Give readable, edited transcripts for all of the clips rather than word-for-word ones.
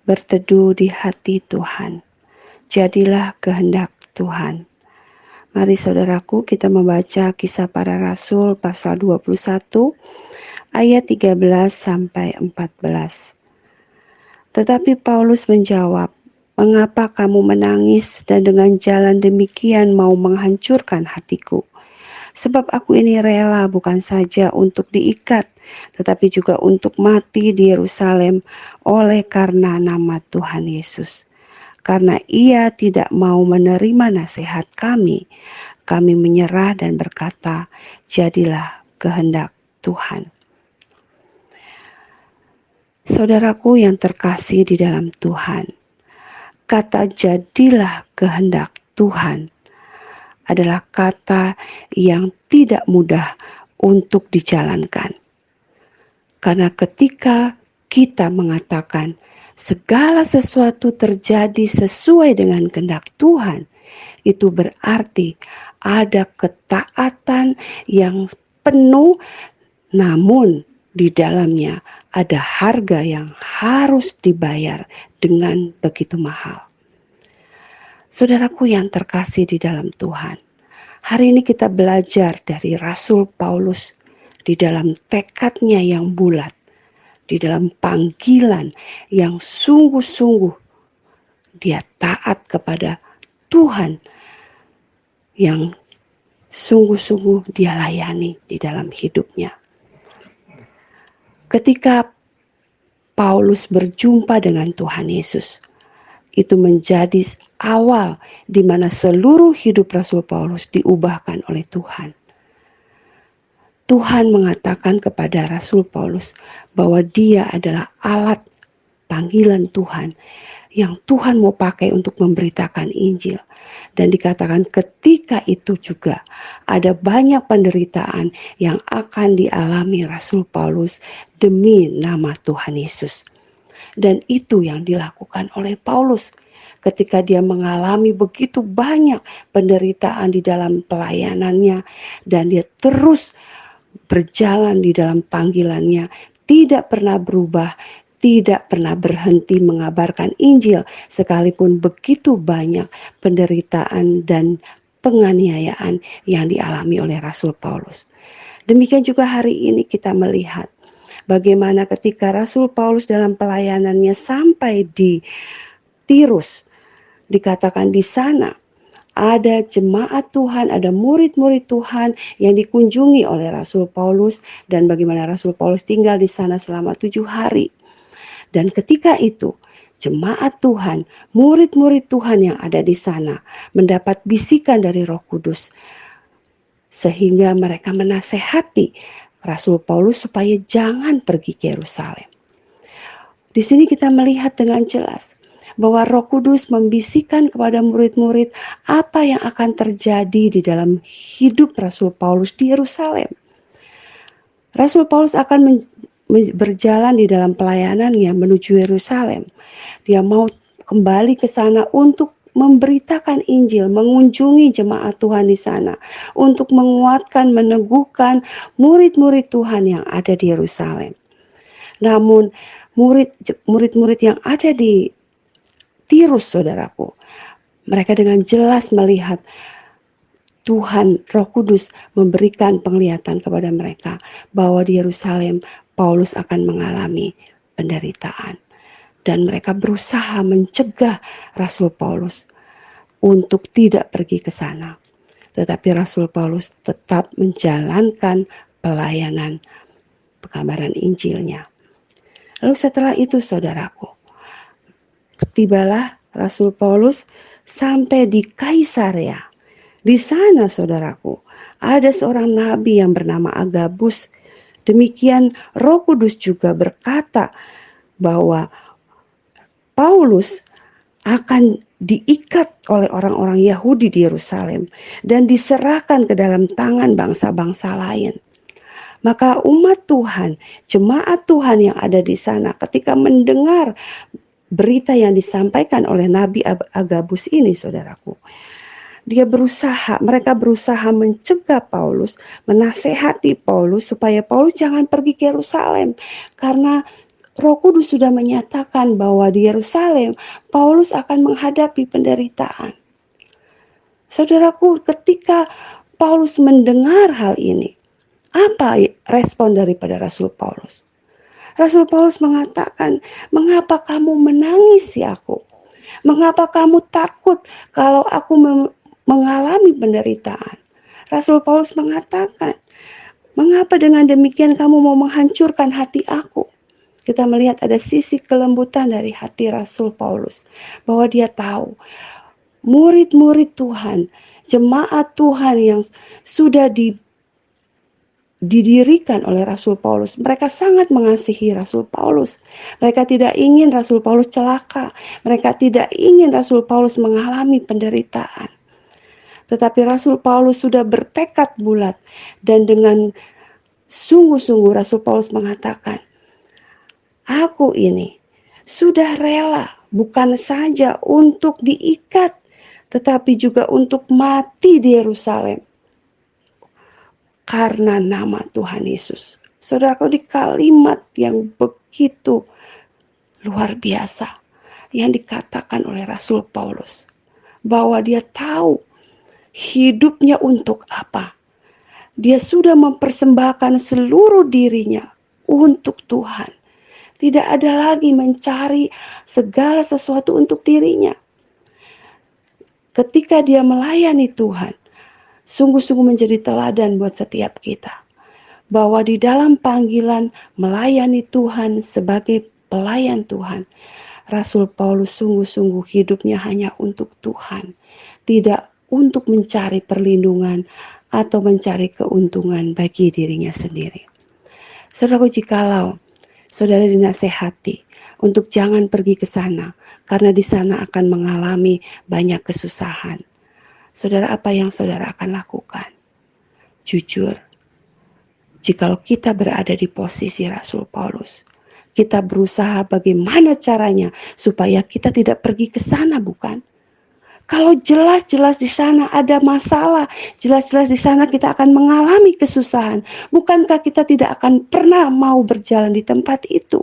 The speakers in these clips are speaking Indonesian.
berteduh di hati Tuhan. Jadilah kehendak Tuhan. Mari saudaraku, kita membaca Kisah Para Rasul pasal 21 ayat 13 sampai 14. Tetapi Paulus menjawab, "Mengapa kamu menangis dan dengan jalan demikian mau menghancurkan hatiku? Sebab aku ini rela bukan saja untuk diikat, tetapi juga untuk mati di Yerusalem oleh karena nama Tuhan Yesus. Karena ia tidak mau menerima nasihat kami menyerah dan berkata, jadilah kehendak Tuhan." Saudaraku yang terkasih di dalam Tuhan, kata jadilah kehendak Tuhan adalah kata yang tidak mudah untuk dijalankan. Karena ketika kita mengatakan segala sesuatu terjadi sesuai dengan kehendak Tuhan, itu berarti ada ketaatan yang penuh, namun di dalamnya ada harga yang harus dibayar dengan begitu mahal. Saudaraku yang terkasih di dalam Tuhan, hari ini kita belajar dari Rasul Paulus di dalam tekadnya yang bulat, di dalam panggilan yang sungguh-sungguh dia taat kepada Tuhan yang sungguh-sungguh dia layani di dalam hidupnya. Ketika Paulus berjumpa dengan Tuhan Yesus, itu menjadi awal di mana seluruh hidup Rasul Paulus diubahkan oleh Tuhan. Tuhan mengatakan kepada Rasul Paulus bahwa dia adalah alat panggilan Tuhan yang Tuhan mau pakai untuk memberitakan Injil. Dan dikatakan ketika itu juga ada banyak penderitaan yang akan dialami Rasul Paulus demi nama Tuhan Yesus. Dan itu yang dilakukan oleh Paulus ketika dia mengalami begitu banyak penderitaan di dalam pelayanannya, dan dia terus berjalan di dalam panggilannya, tidak pernah berubah, tidak pernah berhenti mengabarkan Injil sekalipun begitu banyak penderitaan dan penganiayaan yang dialami oleh Rasul Paulus. Demikian juga hari ini kita melihat bagaimana ketika Rasul Paulus dalam pelayanannya sampai di Tirus, dikatakan di sana ada jemaat Tuhan, ada murid-murid Tuhan yang dikunjungi oleh Rasul Paulus, dan bagaimana Rasul Paulus tinggal di sana selama 7 hari. Dan ketika itu jemaat Tuhan, murid-murid Tuhan yang ada di sana mendapat bisikan dari Roh Kudus, sehingga mereka menasehati Rasul Paulus supaya jangan pergi ke Yerusalem. Di sini kita melihat dengan jelas bahwa Roh Kudus membisikkan kepada murid-murid apa yang akan terjadi di dalam hidup Rasul Paulus di Yerusalem. Rasul Paulus akan berjalan di dalam pelayanannya menuju Yerusalem. Dia mau kembali ke sana untuk memberitakan Injil, mengunjungi jemaat Tuhan di sana, untuk menguatkan, meneguhkan murid-murid Tuhan yang ada di Yerusalem. Namun murid-murid yang ada di Tirus, saudaraku, mereka dengan jelas melihat Tuhan Roh Kudus memberikan penglihatan kepada mereka bahwa di Yerusalem Paulus akan mengalami penderitaan, dan mereka berusaha mencegah Rasul Paulus untuk tidak pergi ke sana. Tetapi Rasul Paulus tetap menjalankan pelayanan pekabaran Injilnya. Lalu setelah itu, saudaraku, tibalah Rasul Paulus sampai di Kaisarea. Di sana, saudaraku, ada seorang nabi yang bernama Agabus. Demikian Roh Kudus juga berkata bahwa Paulus akan diikat oleh orang-orang Yahudi di Yerusalem dan diserahkan ke dalam tangan bangsa-bangsa lain. Maka umat Tuhan, jemaat Tuhan yang ada di sana ketika mendengar berita yang disampaikan oleh Nabi Agabus ini, saudaraku, mereka berusaha mencegah Paulus, menasehati Paulus supaya Paulus jangan pergi ke Yerusalem, karena Roh Kudus sudah menyatakan bahwa di Yerusalem Paulus akan menghadapi penderitaan. Saudaraku, ketika Paulus mendengar hal ini, apa respon daripada Rasul Paulus? Rasul Paulus mengatakan, "Mengapa kamu menangisi aku? Mengapa kamu takut kalau aku mengalami penderitaan?" Rasul Paulus mengatakan, "Mengapa dengan demikian kamu mau menghancurkan hati aku?" Kita melihat ada sisi kelembutan dari hati Rasul Paulus, bahwa dia tahu murid-murid Tuhan, jemaat Tuhan yang sudah didirikan oleh Rasul Paulus. Mereka sangat mengasihi Rasul Paulus. Mereka tidak ingin Rasul Paulus celaka. Mereka tidak ingin Rasul Paulus mengalami penderitaan. Tetapi Rasul Paulus sudah bertekad bulat, dan dengan sungguh-sungguh Rasul Paulus mengatakan, "Aku ini sudah rela bukan saja untuk diikat, tetapi juga untuk mati di Yerusalem karena nama Tuhan Yesus." Saudaraku, di kalimat yang begitu luar biasa yang dikatakan oleh Rasul Paulus, bahwa dia tahu hidupnya untuk apa. Dia sudah mempersembahkan seluruh dirinya untuk Tuhan. Tidak ada lagi mencari segala sesuatu untuk dirinya. Ketika dia melayani Tuhan, sungguh-sungguh menjadi teladan buat setiap kita, bahwa di dalam panggilan melayani Tuhan sebagai pelayan Tuhan, Rasul Paulus sungguh-sungguh hidupnya hanya untuk Tuhan, tidak untuk mencari perlindungan atau mencari keuntungan bagi dirinya sendiri. Saudaraku, jikalau saudara dinasehati untuk jangan pergi ke sana, karena di sana akan mengalami banyak kesusahan, saudara, apa yang saudara akan lakukan? Jujur, jikalau kita berada di posisi Rasul Paulus, kita berusaha bagaimana caranya supaya kita tidak pergi ke sana, bukan? Kalau jelas-jelas di sana ada masalah, jelas-jelas di sana kita akan mengalami kesusahan, bukankah kita tidak akan pernah mau berjalan di tempat itu?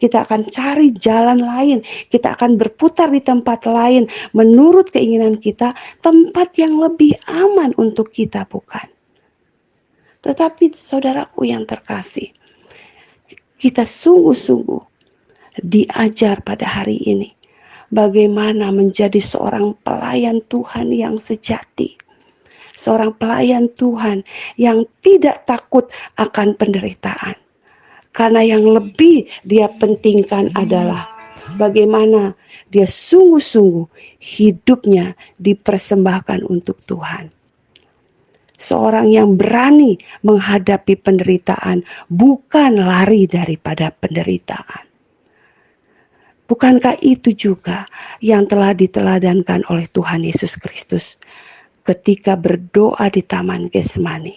Kita akan cari jalan lain, kita akan berputar di tempat lain menurut keinginan kita, tempat yang lebih aman untuk kita, bukan? Tetapi saudaraku yang terkasih, kita sungguh-sungguh diajar pada hari ini bagaimana menjadi seorang pelayan Tuhan yang sejati. Seorang pelayan Tuhan yang tidak takut akan penderitaan. Karena yang lebih dia pentingkan adalah bagaimana dia sungguh-sungguh hidupnya dipersembahkan untuk Tuhan. Seorang yang berani menghadapi penderitaan, bukan lari daripada penderitaan. Bukankah itu juga yang telah diteladankan oleh Tuhan Yesus Kristus ketika berdoa di Taman Getsemani?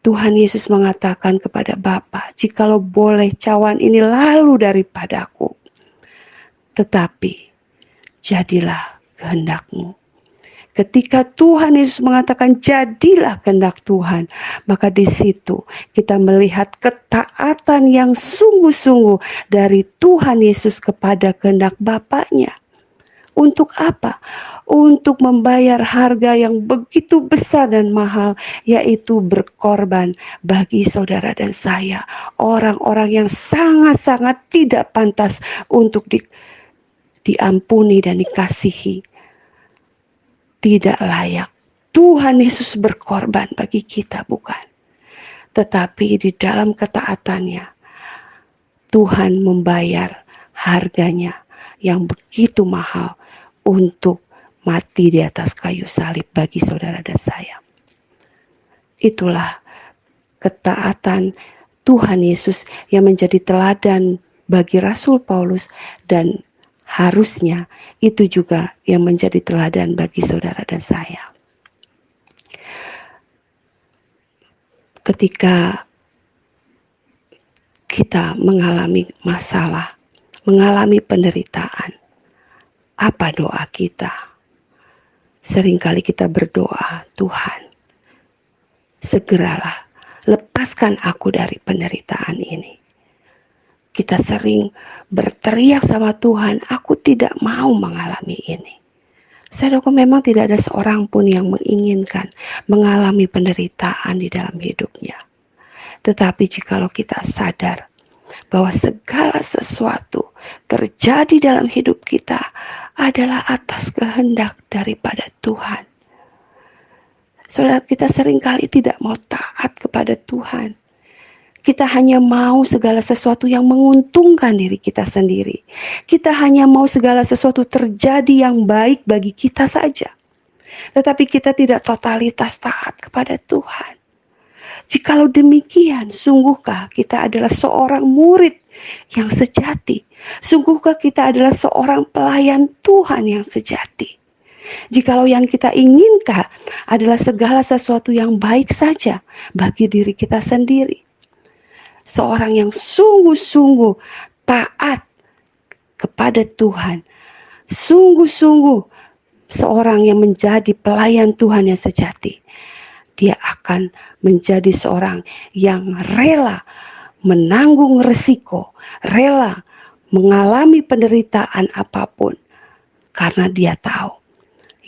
Tuhan Yesus mengatakan kepada Bapa, "Jikalau boleh cawan ini lalu daripadaku, tetapi jadilah kehendak-Mu." Ketika Tuhan Yesus mengatakan jadilah kehendak Tuhan, maka di situ kita melihat ketaatan yang sungguh-sungguh dari Tuhan Yesus kepada kehendak Bapaknya. Untuk apa? Untuk membayar harga yang begitu besar dan mahal, yaitu berkorban bagi saudara dan saya, orang-orang yang sangat-sangat tidak pantas untuk diampuni dan dikasihi. Tidak layak. Tuhan Yesus berkorban bagi kita, bukan? Tetapi di dalam ketaatannya, Tuhan membayar harganya yang begitu mahal untuk mati di atas kayu salib bagi saudara dan saya. Itulah ketaatan Tuhan Yesus yang menjadi teladan bagi Rasul Paulus, dan harusnya itu juga yang menjadi teladan bagi saudara dan saya. Ketika kita mengalami masalah, mengalami penderitaan, apa doa kita? Seringkali kita berdoa, "Tuhan, segeralah lepaskan aku dari penderitaan ini." kita sering berteriak sama Tuhan, aku tidak mau mengalami ini. Saudaraku, memang tidak ada seorang pun yang menginginkan mengalami penderitaan di dalam hidupnya. Tetapi jikalau kita sadar bahwa segala sesuatu terjadi dalam hidup kita adalah atas kehendak daripada Tuhan. Saudara, kita seringkali tidak mau taat kepada Tuhan. Kita hanya mau segala sesuatu yang menguntungkan diri kita sendiri. Kita hanya mau segala sesuatu terjadi yang baik bagi kita saja. Tetapi kita tidak totalitas taat kepada Tuhan. Jikalau demikian, sungguhkah kita adalah seorang murid yang sejati? Sungguhkah kita adalah seorang pelayan Tuhan yang sejati? Jikalau yang kita inginkan adalah segala sesuatu yang baik saja bagi diri kita sendiri. Seorang yang sungguh-sungguh taat kepada Tuhan, sungguh-sungguh seorang yang menjadi pelayan Tuhan yang sejati, dia akan menjadi seorang yang rela menanggung resiko, rela mengalami penderitaan apapun, karena dia tahu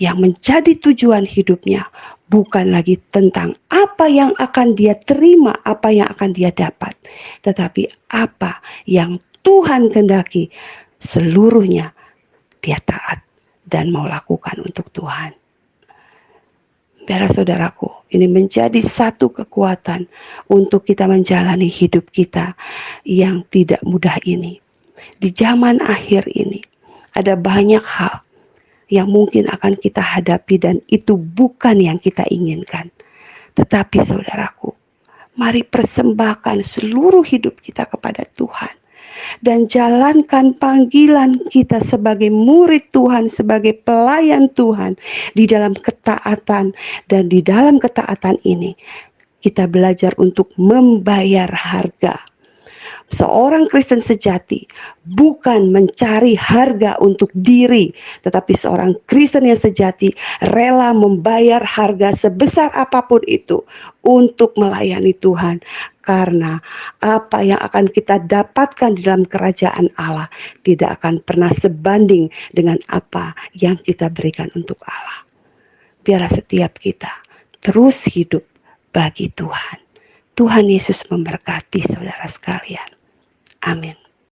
yang menjadi tujuan hidupnya bukan lagi tentang apa yang akan dia terima, apa yang akan dia dapat, tetapi apa yang Tuhan kehendaki, seluruhnya dia taat dan mau lakukan untuk Tuhan. Biar saudaraku, ini menjadi satu kekuatan untuk kita menjalani hidup kita yang tidak mudah ini. Di zaman akhir ini, ada banyak hal yang mungkin akan kita hadapi dan itu bukan yang kita inginkan. Tetapi saudaraku, mari persembahkan seluruh hidup kita kepada Tuhan. Dan jalankan panggilan kita sebagai murid Tuhan, sebagai pelayan Tuhan di dalam ketaatan. Dan di dalam ketaatan ini, kita belajar untuk membayar harga. Seorang Kristen sejati bukan mencari harga untuk diri, tetapi seorang Kristen yang sejati rela membayar harga sebesar apapun itu untuk melayani Tuhan. Karena apa yang akan kita dapatkan di dalam kerajaan Allah tidak akan pernah sebanding dengan apa yang kita berikan untuk Allah. Biar setiap kita terus hidup bagi Tuhan. Tuhan Yesus memberkati saudara sekalian. Amin.